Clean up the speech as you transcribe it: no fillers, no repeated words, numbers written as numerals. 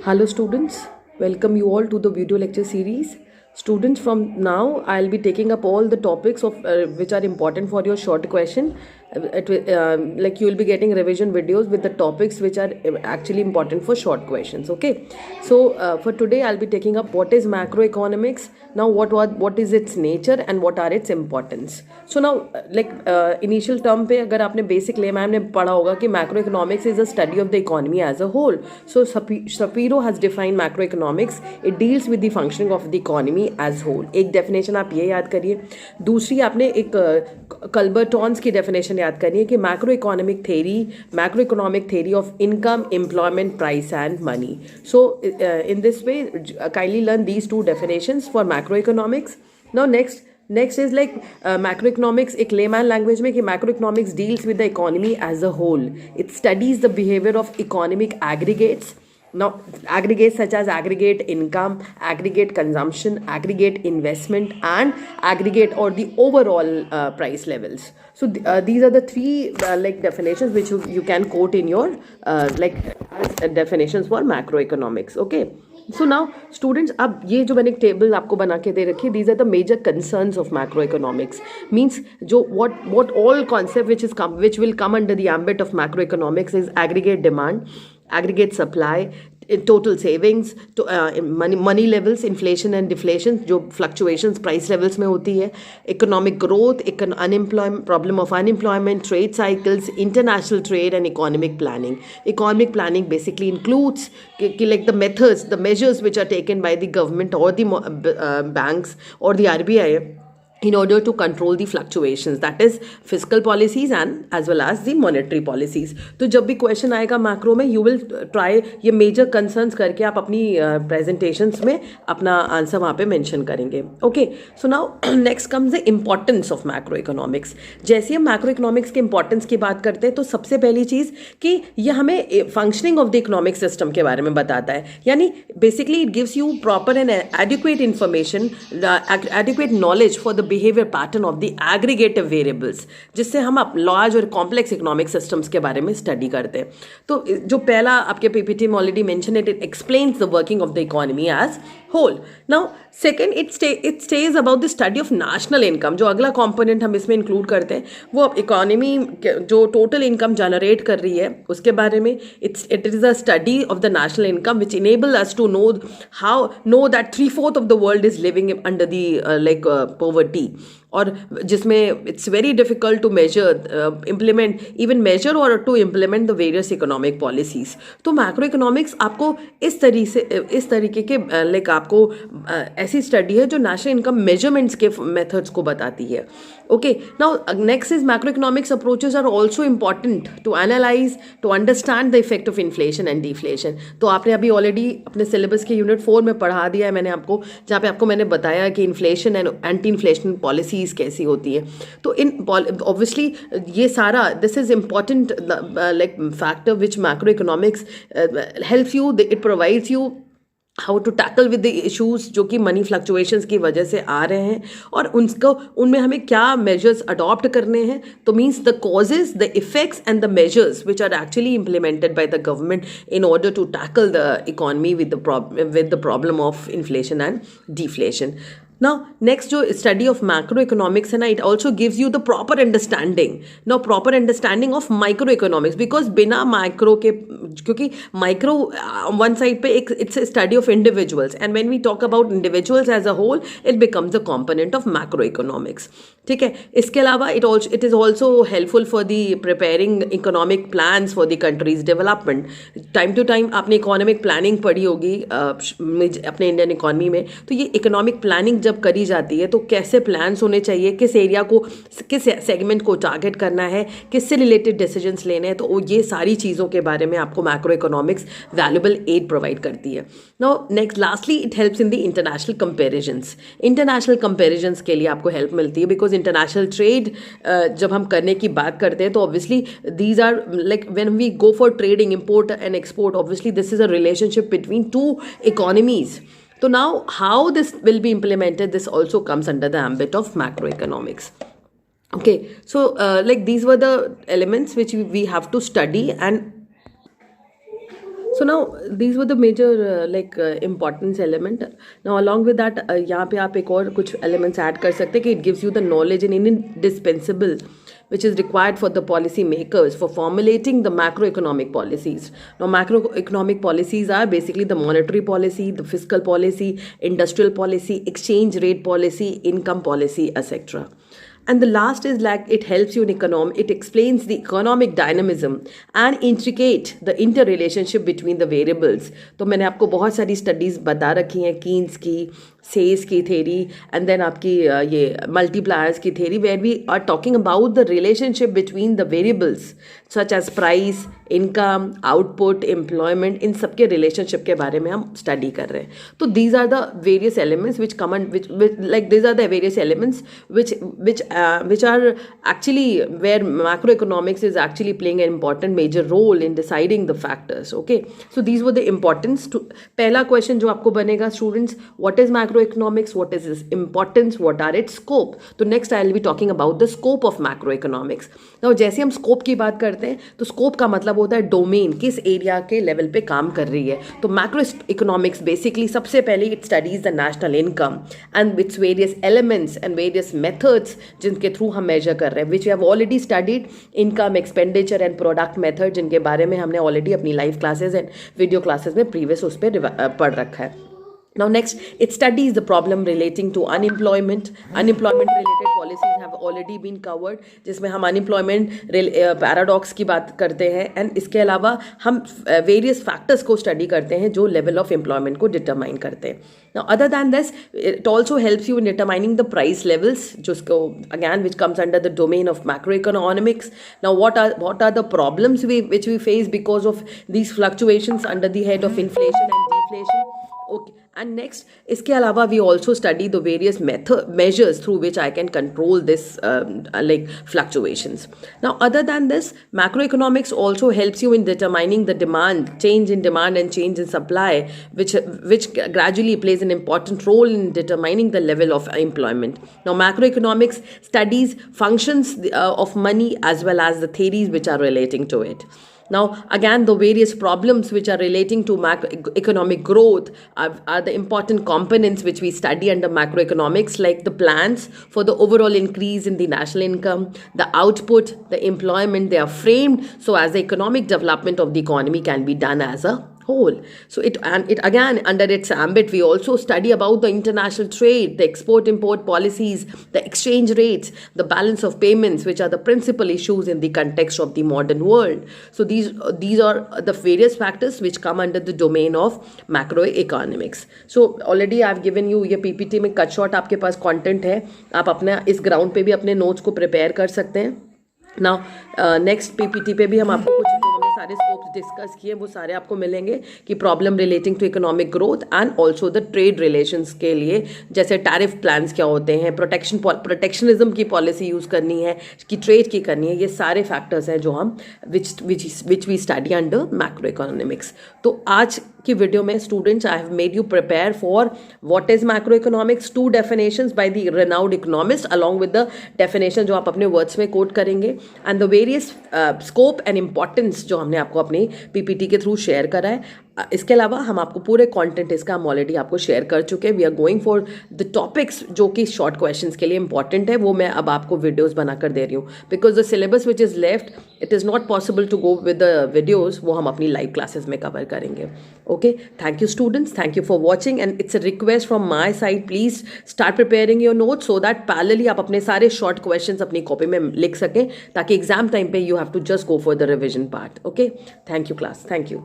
Hello students, welcome you all to the video lecture series. Students, from now I'll be taking up all the topics of which are important for your short question. Like you will be getting revision videos with the topics which are actually important for short questions. Okay, so for today I'll be taking up what is macroeconomics. Now what is its nature and what are its importance. So now initial term पे अगर आपने basic layman में पढ़ा होगा कि macroeconomics is a study of the economy as a whole. So Shapiro has defined macroeconomics. It deals with the functioning of the economy as whole. एक definition आप ये याद करिए. दूसरी आपने एक कल्बर्टॉन्स की definition याद करनी है कि macroeconomic theory of income, employment, price and money. So in this way, kindly learn these two definitions for macroeconomics. Now next is like macroeconomics एक layman language में कि macroeconomics deals with the economy as a whole. It studies the behavior of economic aggregates. Now aggregates such as aggregate income, aggregate consumption, aggregate investment and aggregate or the overall price levels. So these are the three like definitions which you can quote in your as definitions for macroeconomics. Okay. So now students, अब ये जो मैंने एक table आपको बना के दे रखी है, these are the major concerns of macroeconomics. Means जो what all concept which will come under the ambit of macroeconomics is aggregate demand, aggregate supply, total savings, money levels, inflation and deflation जो fluctuations price levels में होती है, economic growth, unemployment, problem of unemployment, trade cycles, international trade and economic planning. Economic planning basically includes like the methods, the measures which are taken by the government or the banks or the RBI in order to control the fluctuations, that is fiscal policies and as well as the monetary policies. तो जब भी question आएगा macro में, you will try ये major concerns करके आप अपनी presentations में अपना आंसर वहाँ पे मेंशन करेंगे. Okay, so now next comes the importance of macro economics. जैसे हम मैक्रो इकोनॉमिक्स के इंपॉर्टेंस की बात करते हैं तो सबसे पहली चीज़ कि ये हमें functioning of the economic system के बारे में बताता है. यानी basically it gives you proper and adequate information, adequate knowledge for the behaviour pattern of the aggregative variables, जिससे हम लार्ज और कॉम्प्लेक्स इकोनॉमिक सिस्टम्स के बारे में स्टडी करते हैं. तो जो पहला आपके पीपीटी में already mention it explains the working of the economy as whole. Now second, it states about the study of national income. जो अगला कॉम्पोनेंट हम इसमें इंक्लूड करते हैं वो अब इकोनॉमी जो टोटल इनकम जनरेट कर रही है उसके बारे में. It is a study of the national income which enable us to know that 3/4 of the world is living under the poverty, और जिसमें it's very difficult to measure और to implement the various economic policies. तो macroeconomics आपको इस तरीके के आपको ऐसी स्टडी है जो नेशनल इनकम मेजरमेंट्स के मेथड्स को बताती है. Okay, now next is macroeconomics approaches are also important to analyse, to understand the effect of inflation and deflation. तो आपने अभी ऑलरेडी अपने सिलेबस के यूनिट 4 में पढ़ा दिया है मैंने आपको, जहाँ पे आपको मैंने बताया कि inflation and anti inflation policies कैसी होती है. तो ऑब्वियसली ये सारा this is important like factor which macroeconomics helps you. It provides you how to tackle with the issues जो कि मनी फ्लक्चुएशंस की वजह से आ रहे हैं, और उनमें हमें क्या मेजर्स अडॉप्ट करने हैं. तो means the causes, the effects and the measures which are actually implemented by the government in order to tackle the economy with the problem of inflation and deflation. Now, next जो study of macroeconomics है ना, it also gives you the proper understanding. Now, proper understanding of microeconomics, because बिना micro के, क्योंकि micro one side पे it's a study of individuals, and when we talk about individuals as a whole, it becomes a component of macroeconomics. ठीक है. इसके अलावा it is also helpful for the preparing economic plans for the country's development. Time to time आपने economic planning पढ़ी होगी अपने Indian economy में. तो ये economic planning जब करी जाती है तो कैसे प्लान्स होने चाहिए, किस एरिया को, किस सेगमेंट को टारगेट करना है, किससे रिलेटेड डिसीजंस लेने हैं, तो ये सारी चीज़ों के बारे में आपको macro economics valuable aid provide करती है. Now next lastly it helps in the international comparisons. International comparisons के लिए आपको हेल्प मिलती है बिकॉज इंटरनेशनल ट्रेड जब हम करने की बात करते हैं तो obviously these are like when we go for trading import and export, obviously this is a relationship between two economies. So now how this will be implemented, this also comes under the ambit of macroeconomics. Okay, so like these were the elements which we have to study, and So now these were the major importance element. Now along with that यहाँ पे आप एक और कुछ elements add कर सकते हैं कि it gives you the knowledge and indispensable which is required for the policy makers for formulating the macroeconomic policies. Now macroeconomic policies are basically the monetary policy, the fiscal policy, industrial policy, exchange rate policy, income policy, etc. And the last is like it helps you in it explains the economic dynamism and intricate the interrelationship between the variables. तो मैंने आपको बहुत सारी studies बता रखी हैं, Keynes की, cess की थेरी, एंड देन आपकी ये मल्टीप्लायर्स की theory, where we are talking about the relationship between the variables such as price, income, output, employment, इन सब के रिलेशनशिप के बारे में हम स्टडी कर रहे हैं. तो these are the various elements which come like these are the various elements which are actually where macroeconomics is actually playing an important major role in deciding the factors. Okay, so these were the importance to. पहला question जो आपको बनेगा students, what is macroeconomics, what is its importance, what are its scope. तो next I will be talking about the scope of macroeconomics. Now जैसे हम scope की बात करते हैं तो स्कोप का मतलब होता है डोमेन, किस एरिया के लेवल पे काम कर रही है. तो मैक्रो इकोनॉमिक्स बेसिकली सबसे पहले it studies the national income and its various elements and various methods जिनके थ्रू हम मेजर कर रहे हैं, which we have already studied. Income, expenditure and product method, जिनके बारे में हमने ऑलरेडी अपनी live classes and video classes में प्रीवियस उस पर पढ़ रखा है. Now next, it studies the problem relating to unemployment. Unemployment related policies have already been covered, जिसमें हम unemployment paradox की बात करते हैं, and इसके अलावा हम various factors को study करते हैं जो level of employment को determine करते हैं. Now other than this, it also helps you in determining the price levels, जिसको again which comes under the domain of macroeconomics. Now what are the problems which we face because of these fluctuations under the head of inflation and deflation. Okay, and next इसके अलावा we also study the various measures through which I can control this like fluctuations. Now other than this, macroeconomics also helps you in determining the demand, change in demand and change in supply, which gradually plays an important role in determining the level of employment. Now macroeconomics studies functions of money as well as the theories which are relating to it. Now again, the various problems which are relating to macroeconomic growth are the important components which we study under macroeconomics, like the plans for the overall increase in the national income, the output, the employment. They are framed so as the economic development of the economy can be done as a whole. So it again under its ambit we also study about the international trade, the export import policies, the exchange rates, the balance of payments, which are the principal issues in the context of the modern world. So these are the various factors which come under the domain of macroeconomics. So already I've given you ये PPT में cut shot आपके पास content है, आप अपना इस ground पे भी अपने नोट्स को प्रिपेयर कर सकते हैं. नाउ नेक्स्ट PPT पे भी हम आपको कुछ जो हमने सारे स्कोप्स डिस्कस किए वो सारे आपको मिलेंगे कि problem relating to economic growth and also the trade relations के लिए, जैसे टैरिफ प्लान्स क्या होते हैं, प्रोटेक्शनिज्म की पॉलिसी यूज़ करनी है कि ट्रेड की करनी है, ये सारे फैक्टर्स हैं जो हम which we study under macroeconomics. तो आज की वीडियो में students I have made you prepare for what is macroeconomics, 2 definitions by the renowned economist along with the definition जो आप अपने वर्ड्स में कोट करेंगे, and the various scope and importance जो हमने आपको अपनी PPT के थ्रू शेयर करा है. इसके अलावा हम आपको पूरे कंटेंट इसका हम ऑलरेडी आपको शेयर कर चुके हैं. We are going for the topics जो कि शॉर्ट क्वेश्चंस के लिए इंपॉर्टेंट है, वो मैं अब आपको वीडियोस बनाकर दे रही हूँ, because the syllabus which is left it is not possible to go with the videos, वो हम अपनी लाइव क्लासेस में कवर करेंगे. Okay, thank you students, thank you for watching, and it's a request from my side, please start preparing your notes so that parallelly आप अपने सारे short question अपनी copy में लिख सकें, ताकि एग्जाम टाइम पे you have to just go for the revision part. Okay, thank you class, thank you.